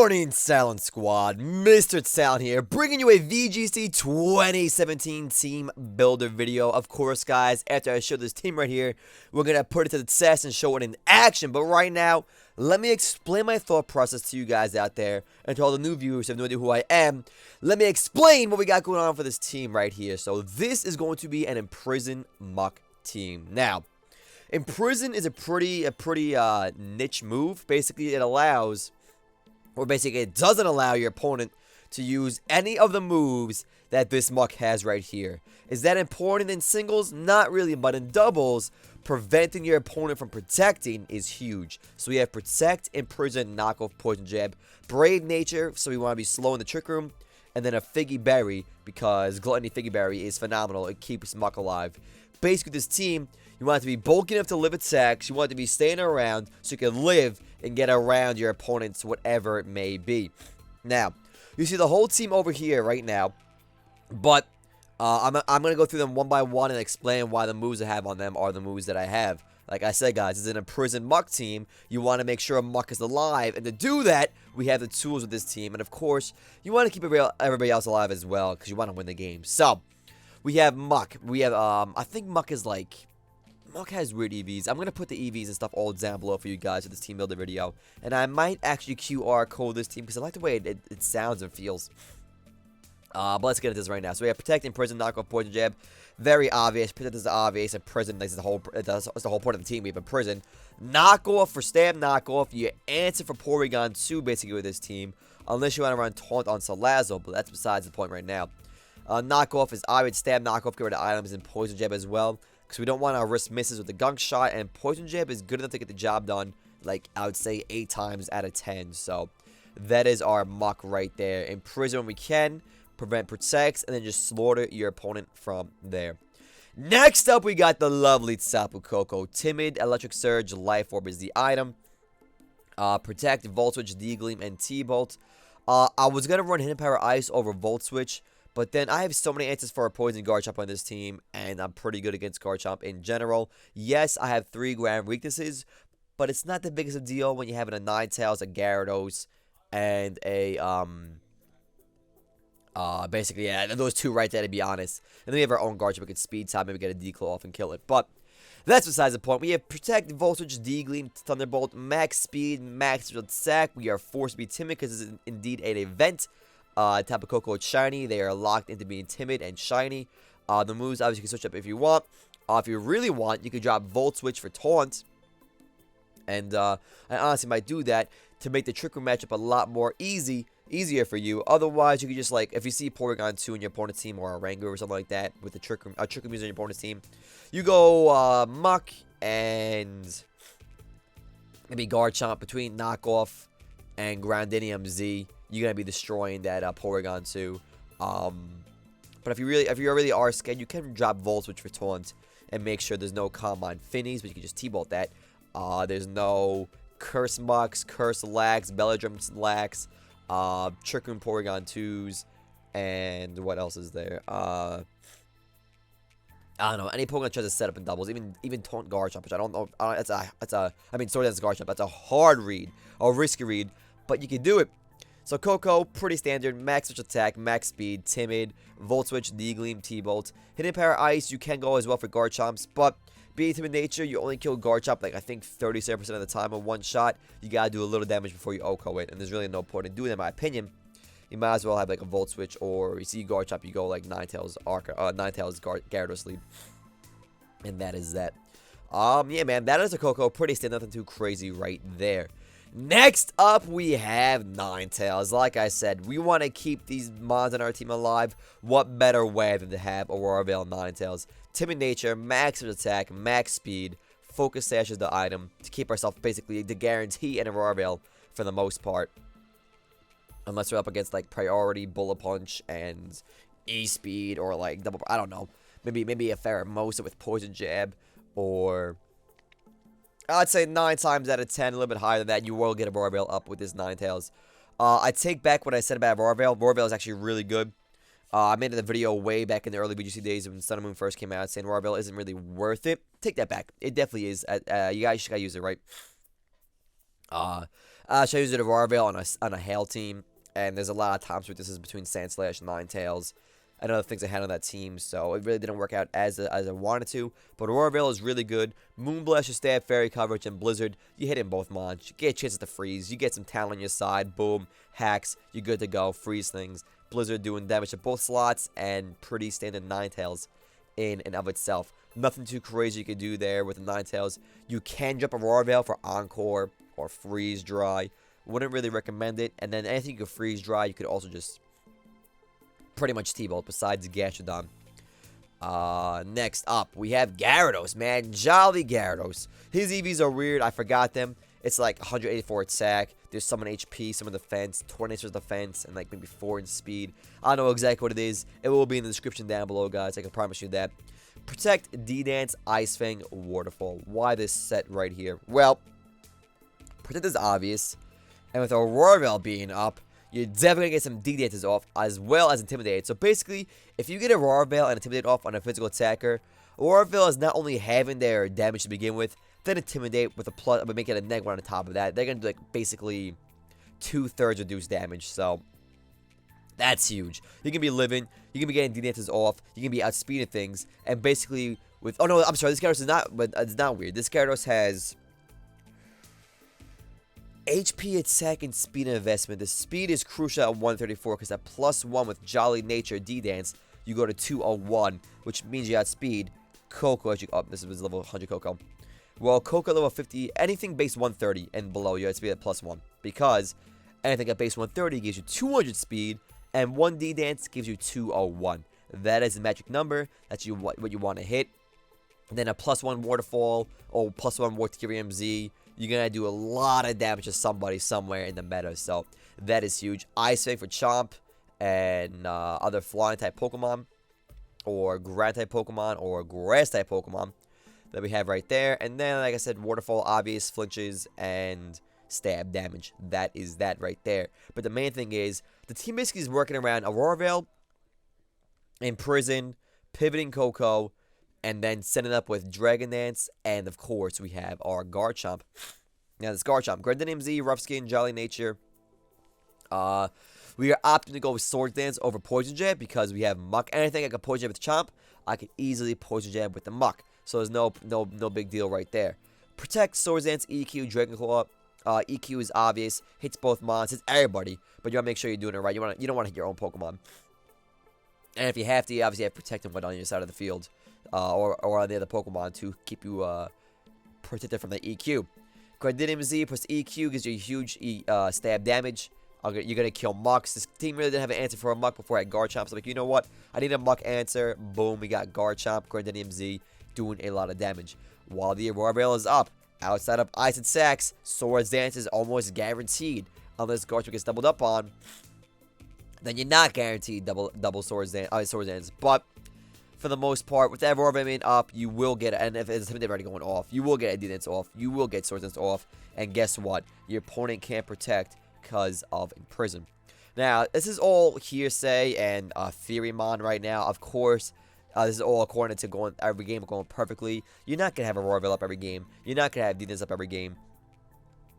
morning, Talent Squad. Mr. Talent here, bringing you a VGC 2017 team builder video. Of course, guys, after I show this team right here, we're going to put it to the test and show it in action. But right now, let me explain my thought process to you guys out there, and to all the new viewers who have no idea who I am. Let me explain what we got going on for this team right here. So this is going to be an Imprison Muk team. Now, Imprison is a pretty niche move. Basically, it allows, or basically it doesn't allow your opponent to use any of the moves that this Muk has right here. Is that important in singles? Not really, but in doubles, preventing your opponent from protecting is huge. So we have Protect, Imprison, Knock Off, Poison Jab, Brave Nature, so we want to be slow in the Trick Room, and then a Figy Berry, because Gluttony Figy Berry is phenomenal. It keeps Muk alive. Basically, this team, you want it to be bulky enough to live attacks. You want it to be staying around so you can live and get around your opponents, whatever it may be. Now, you see the whole team over here right now, but I'm going to go through them one by one and explain why the moves I have on them are the moves that I have. Like I said, guys, it's an Imprison Muk team. You want to make sure Muk is alive, and to do that, we have the tools with this team. And of course, you want to keep everybody else alive as well, because you want to win the game. So, we have Muk. We have, I think Muk is like, Muk has weird EVs. I'm going to put the EVs and stuff all down below for you guys for this team builder video. And I might actually QR code this team because I like the way it sounds and feels. But let's get into this right now. So we have Protect, Imprison, Knock Off, Poison Jab. Very obvious. Protect is obvious. Imprison is the whole point of the team. We have Imprison. Knock Off for Stab Knock Off. You answer for Porygon 2 basically with this team. Unless you want to run Taunt on Salazzle, but that's besides the point right now. Knock Off is obvious. Stab Knock Off, get rid of items, and Poison Jab as well. Because we don't want to risk misses with the Gunk Shot, and Poison Jab is good enough to get the job done, like, I would say 8 times out of 10. So, that is our Muk right there. Imprison when we can, prevent, protects, and then just slaughter your opponent from there. Next up, we got the lovely Sabu Coco. Timid, Electric Surge, Life Orb is the item. Protect, Volt Switch, D-Gleam, and T-Bolt. I was going to run Hidden Power Ice over Volt Switch, but then I have so many answers for a Poison Garchomp on this team, and I'm pretty good against Garchomp in general. Yes, I have 3 grand weaknesses, but it's not the biggest of a deal when you have a Ninetales, a Gyarados, and a, basically, yeah, those 2 right there, to be honest. And then we have our own Garchomp, we can speed time, maybe get a D-Claw off and kill it. But that's besides the point. We have Protect, Volt Switch, D-Gleam, Thunderbolt, Max Speed, Max Attack. We are forced to be timid because it's indeed an event. Tapu Coco Shiny, they are locked into being timid and shiny. The moves, obviously, you can switch up if you want. If you really want, you could drop Volt Switch for Taunt. And I honestly might do that to make the Trick Room matchup a lot more easier for you. Otherwise, you could just, like, if you see Porygon 2 in your opponent's team, or a Rango or something like that, with the Trick Room user in your opponent's team, you go Muk and maybe Garchomp between Knockoff and Groundium Z. You're gonna be destroying that Porygon 2. But if you really are scared, you can drop Volt Switch for Taunt and make sure there's no Combine Finnies, but you can just T-Bolt that. There's no Curse Muks, Curse Lax, Belladrum Lax, Trick Room Porygon 2s, and what else is there? I don't know. Any Pokemon tries to set up in doubles, even Taunt Garchomp, which I don't know. I mean, Sword Dance Garchomp. That's a hard read, a risky read, but you can do it. So Coco, pretty standard, max switch attack, max speed, timid, Volt Switch, D-Gleam, T-Bolt. Hidden Power Ice, you can go as well for Garchomps, but being Timid Nature, you only kill Garchomp like I think 37% of the time in one shot. You gotta do a little damage before you OHKO it, and there's really no point in doing that in my opinion. You might as well have like a Volt Switch, or you see Garchomp, you go like Ninetales Gyarados lead. And that is that. Yeah man, that is a Coco, pretty standard, nothing too crazy right there. Next up, we have Ninetales. Like I said, we want to keep these mons on our team alive. What better way than to have Aurora Veil Ninetales? Timid Nature, max attack, max speed, Focus Sash is the item to keep ourselves basically to guarantee an Aurora Veil for the most part. Unless we're up against like Priority, Bullet Punch, and E-Speed, or like double, I don't know. Maybe a Pheromosa with Poison Jab, or I'd say 9 times out of 10, a little bit higher than that, you will get a Aurora Veil up with this Ninetales. I take back what I said about Aurora Veil. Aurora Veil is actually really good. I made a video way back in the early VGC days when Sun and Moon first came out saying Aurora Veil isn't really worth it. Take that back. It definitely is. You guys gotta use it, right? So I used a Aurora Veil on a Hail team, and there's a lot of times where this is between Sandslash and Ninetales and other things I had on that team, so it really didn't work out as I wanted to. But Aurora Veil is really good. Moonblast, your stab, Fairy coverage, and Blizzard, you hit in both mons. You get chances to freeze. You get some talent on your side. Boom. Hacks. You're good to go. Freeze things. Blizzard doing damage to both slots, and pretty standard Ninetales in and of itself. Nothing too crazy you can do there with the Ninetales. You can jump Aurora Veil for Encore or Freeze Dry. Wouldn't really recommend it. And then anything you could Freeze Dry, you could also just pretty much T-Bolt besides Gastrodon. Next up, we have Gyarados, man. Jolly Gyarados. His EVs are weird. I forgot them. It's like 184 attack. There's some in HP, some in defense, 20 defense, and like maybe 4 in speed. I don't know exactly what it is. It will be in the description down below, guys. I can promise you that. Protect, D-Dance, Ice Fang, Waterfall. Why this set right here? Well, Protect is obvious. And with Aurora Veil being up, you're definitely going to get some D-Dances off, as well as Intimidate. So basically, if you get Aurora Veil and Intimidate off on a physical attacker, Aurora Veil is not only having their damage to begin with, then Intimidate with a plus, but make it a -1 on the top of that. They're going to do like basically 2/3 reduced damage. So that's huge. You can be living, you can be getting D-Dances off, you can be outspeeding things, and basically with, oh no, I'm sorry, this Gyarados is not, but it's not weird. This Gyarados has HP, attack, and speed investment. The speed is crucial at 134 because at +1 with Jolly Nature D-Dance, you go to 201, which means you outspeed Koko as you, oh, this is level 100 Koko. Well, Koko level 50, anything base 130 and below, you outspeed at +1. Because anything at base 130 gives you 200 speed, and 1 D-Dance gives you 201. That is the magic number. That's what you want to hit. And then a +1 Waterfall or +1 Waterfall Z. You're going to do a lot of damage to somebody somewhere in the meta. So that is huge. Ice Fang for Chomp and other flying type Pokemon. Or ground type Pokemon. Or grass type Pokemon. That we have right there. And then, like I said, Waterfall, obvious, flinches, and stab damage. That is that right there. But the main thing is, the team basically is working around Aurora Veil, Imprison, pivoting Koko, and then setting up with Dragon Dance, and of course we have our Garchomp. Now this Garchomp, Groundium Z, Rough Skin, Jolly Nature. We are opting to go with Sword Dance over Poison Jab because we have Muk. Anything I can Poison Jab with Chomp, I can easily Poison Jab with the Muk. So there's no big deal right there. Protect, Sword Dance, EQ, Dragon Claw. EQ is obvious, hits both mons, hits everybody, but you want to make sure you're doing it right. You don't want to hit your own Pokemon. And if you have to, you obviously have Protect and what on your side of the field. Or on the other Pokemon to keep you protected from the EQ. Groundium Z plus EQ gives you huge stab damage. You're going to kill Muks. This team really didn't have an answer for a Muk before I had Garchomp. So like, you know what? I need a Muk answer. Boom, we got Garchomp, Groundium Z doing a lot of damage. While the Aurora Veil is up, outside of Ice and Sax, Swords Dance is almost guaranteed. Unless Garchomp gets doubled up on, then you're not guaranteed double Swords Dance. But for the most part, with that Aurora Veil being up, you will get, and if it's already going off, you will get a D-Dance off, you will get Swords Dance off, and guess what? Your opponent can't protect because of Imprison. Now, this is all hearsay and theory mon right now. Of course, this is all according to every game going perfectly. You're not going to have Aurora Veil up every game. You're not going to have D-Dance up every game.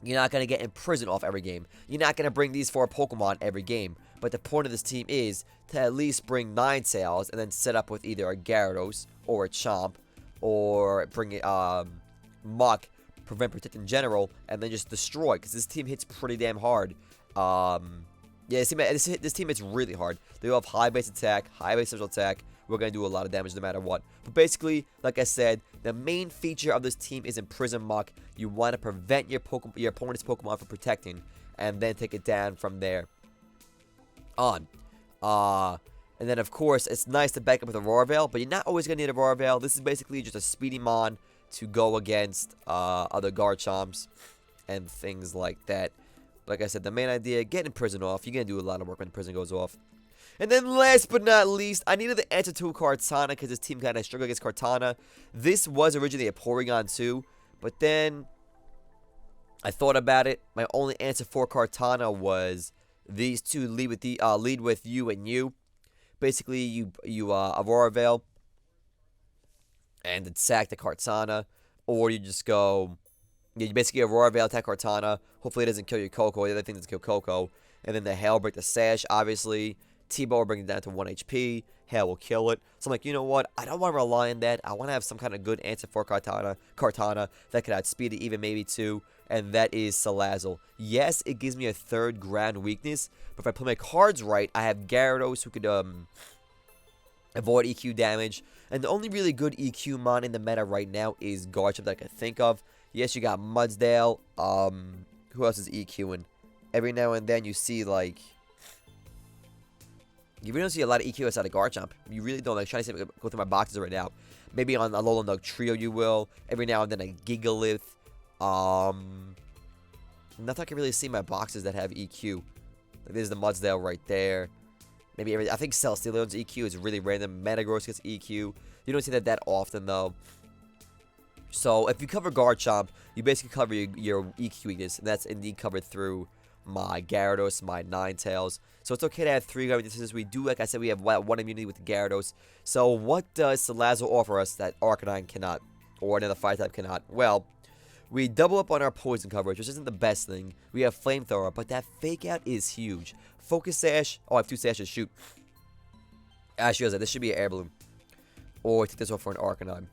You're not going to get Imprison off every game. You're not going to bring these 4 Pokemon every game. But the point of this team is to at least bring Ninetales and then set up with either a Gyarados or a Chomp or bring it Muk, prevent, protect in general, and then just destroy because this team hits pretty damn hard. Yeah, this team hits really hard. They have high base attack, high base special attack. We're going to do a lot of damage no matter what. But basically, like I said, the main feature of this team is Imprison Muk. You want to prevent your opponent's Pokemon from protecting and then take it down from there on. And then, of course, it's nice to back up with Aurora Veil, but you're not always going to need Aurora Veil. This is basically just a speedy mon to go against other Garchomps and things like that. Like I said, the main idea, get Imprison off. You're going to do a lot of work when Imprison goes off. And then last but not least, I needed the answer to Kartana because this team kind of struggled against Kartana. This was originally a Porygon too, but then I thought about it. My only answer for Kartana was these two lead with you and you. Basically, you Aurora Veil and attack the Kartana, or you just go, You basically have Aurora Veil, attack Cortana. Hopefully it doesn't kill your Koko. The other thing doesn't kill Koko. And then the Hail break the Sash, obviously. T-Bow will bring it down to 1 HP. Hail will kill it. So I'm like, you know what? I don't want to rely on that. I want to have some kind of good answer for Cortana that could outspeed it even maybe 2. And that is Salazzle. Yes, it gives me a 3rd ground weakness. But if I play my cards right, I have Gyarados who could avoid EQ damage. And the only really good EQ mon in the meta right now is Garchomp that I can think of. Yes, you got Mudsdale. Who else is EQing? Every now and then you see, like... You really don't see a lot of EQ outside of Garchomp. You really don't. Like, trying to go through my boxes right now. Maybe on Alola Nug Trio you will. Every now and then a Gigalith. Nothing I can really see in my boxes that have EQ. Like, there's the Mudsdale right there. Maybe I think Celesteelion's EQ is really random. Metagross gets EQ. You don't see that often, though. So, if you cover Garchomp, you basically cover your EQ weakness. And that's indeed covered through my Gyarados, my Ninetales. So, it's okay to have 3 ground weaknesses. We do, like I said, we have 1 immunity with the Gyarados. So, what does Salazzle offer us that Arcanine cannot? Or another Fire type cannot? Well, we double up on our poison coverage, which isn't the best thing. We have Flamethrower, but that Fake Out is huge. Focus Sash. Oh, I have 2 Sashes. Shoot. Actually, this should be an Air Balloon. Or take this off for an Arcanine.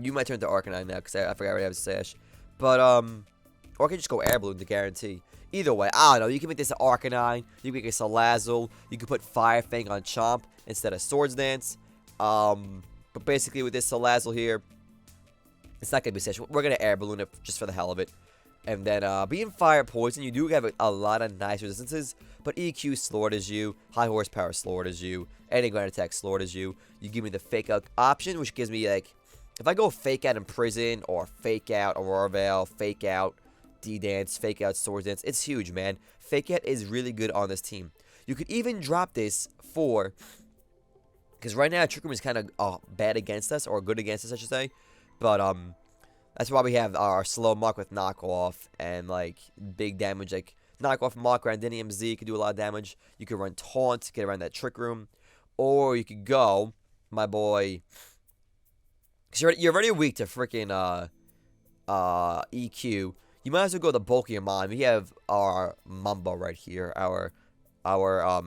You might turn to Arcanine now, because I forgot I already have a Sash. But, or I can just go Air Balloon to guarantee. Either way, I don't know. You can make this an Arcanine. You can make a Salazzle. You can put Fire Fang on Chomp instead of Swords Dance. But basically, with this Salazzle here, it's not going to be Sash. We're going to Air Balloon it just for the hell of it. And then, being Fire Poison, you do have a lot of nice resistances. But EQ slaughters you. High Horsepower slaughters you. Any ground attack slaughters you. You give me the Fake Out option, which gives me, like... If I go Fake Out Imprison, or Fake Out Aurora Veil, Fake Out D-Dance, Fake Out Swords Dance, it's huge, man. Fake Out is really good on this team. You could even drop this for... Because right now, Trick Room is kind of bad against us, or good against us, I should say. But, that's why we have our slow Muk with knockoff, and, like, big damage, like, knockoff Muk, Groundium Z could do a lot of damage. You could run Taunt, get around that Trick Room. Or you could go, my boy... Because you're already weak to freaking EQ. You might as well go the bulkier mon. We have our Mumbo right here. Our oh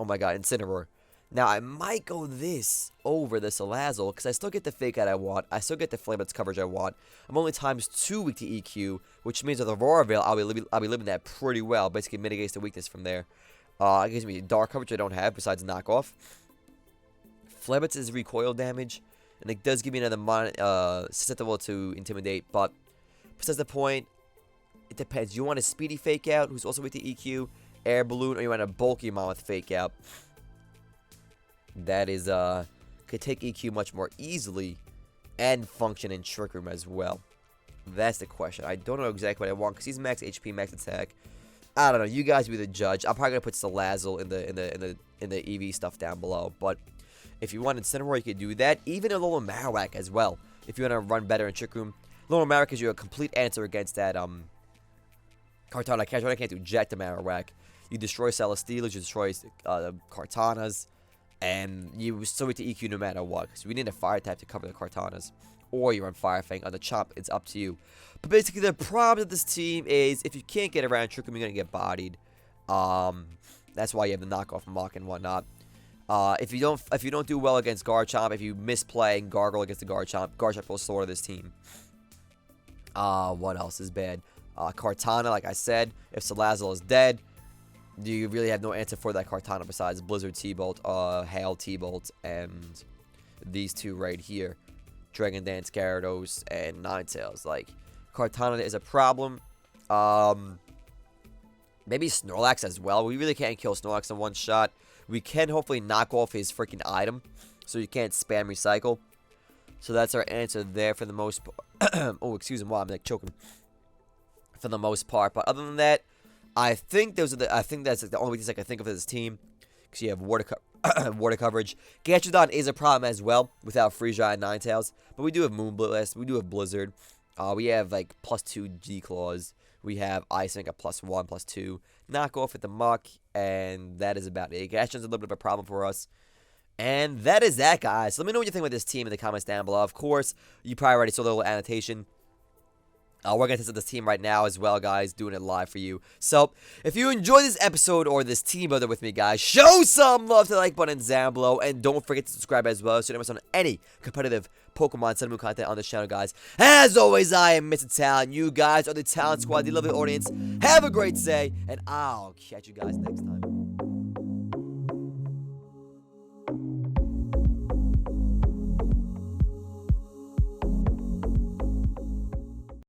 my god, Incineroar. Now, I might go this over the Salazzle, because I still get the Fake Out I want. I still get the Flameouts coverage I want. I'm only ×2 weak to EQ, which means with Aurora Veil, I'll be living that pretty well. Basically mitigates the weakness from there. It gives me dark coverage I don't have, besides knockoff. Flameouts is recoil damage. And it does give me another susceptible to Intimidate, but besides the point, it depends. You want a speedy Fake Out, who's also with the EQ, Air Balloon, or you want a bulky mon with Fake Out. That is, could take EQ much more easily, and function in Trick Room as well. That's the question. I don't know exactly what I want, because he's max HP, max attack. I don't know. You guys be the judge. I'm probably gonna put Salazzle in the EV stuff down below, but. If you want Incineroar, you can do that. Even a little Marowak as well. If you want to run better in Trick Room. Little Marowak is your complete answer against that Kartana. I can't do jack to Marowak. You destroy Celesteelers, you destroy Kartanas. And you still get to EQ no matter what. So we need a Fire type to cover the Kartanas. Or you run Fire Fang on the Chomp. It's up to you. But basically the problem with this team is if you can't get around Trick Room, you're going to get bodied. That's why you have the knockoff Muk and whatnot. If you don't do well against Garchomp, if you miss playing Gargle against the Garchomp will slaughter this team. What else is bad? Kartana, like I said, if Salazzle is dead, you really have no answer for that Kartana besides Blizzard T-Bolt, Hail T-Bolt, and these two right here. Dragon Dance, Gyarados, and Ninetales. Like, Kartana is a problem. Maybe Snorlax as well. We really can't kill Snorlax in one shot. We can hopefully knock off his freaking item, so you can't spam recycle. So that's our answer there for the most part. Oh, excuse me, wow, I'm like choking. For the most part, but other than that, I think that's like the only weakness I can think of for this team. Because you have water coverage. Gastrodon is a problem as well without Freesia and Ninetales. But we do have Moonblast. We do have Blizzard. We have like +2 G-Claws. We have Ice Link at +1, +2. Knock off at the Muk. And that is about it. Gastrodon's a little bit of a problem for us. And that is that, guys. So let me know what you think about this team in the comments down below. Of course, you probably already saw the little annotation. We're going to test out this team right now as well, guys, doing it live for you. So, if you enjoyed this episode or this team builder with me, guys, show some love to the like button down below, and don't forget to subscribe as well so you don't miss on any competitive Pokemon Sun and Moon content on this channel, guys. As always, I am Mr. Talent. You guys are the Talent Squad, the lovely audience. Have a great day, and I'll catch you guys next time.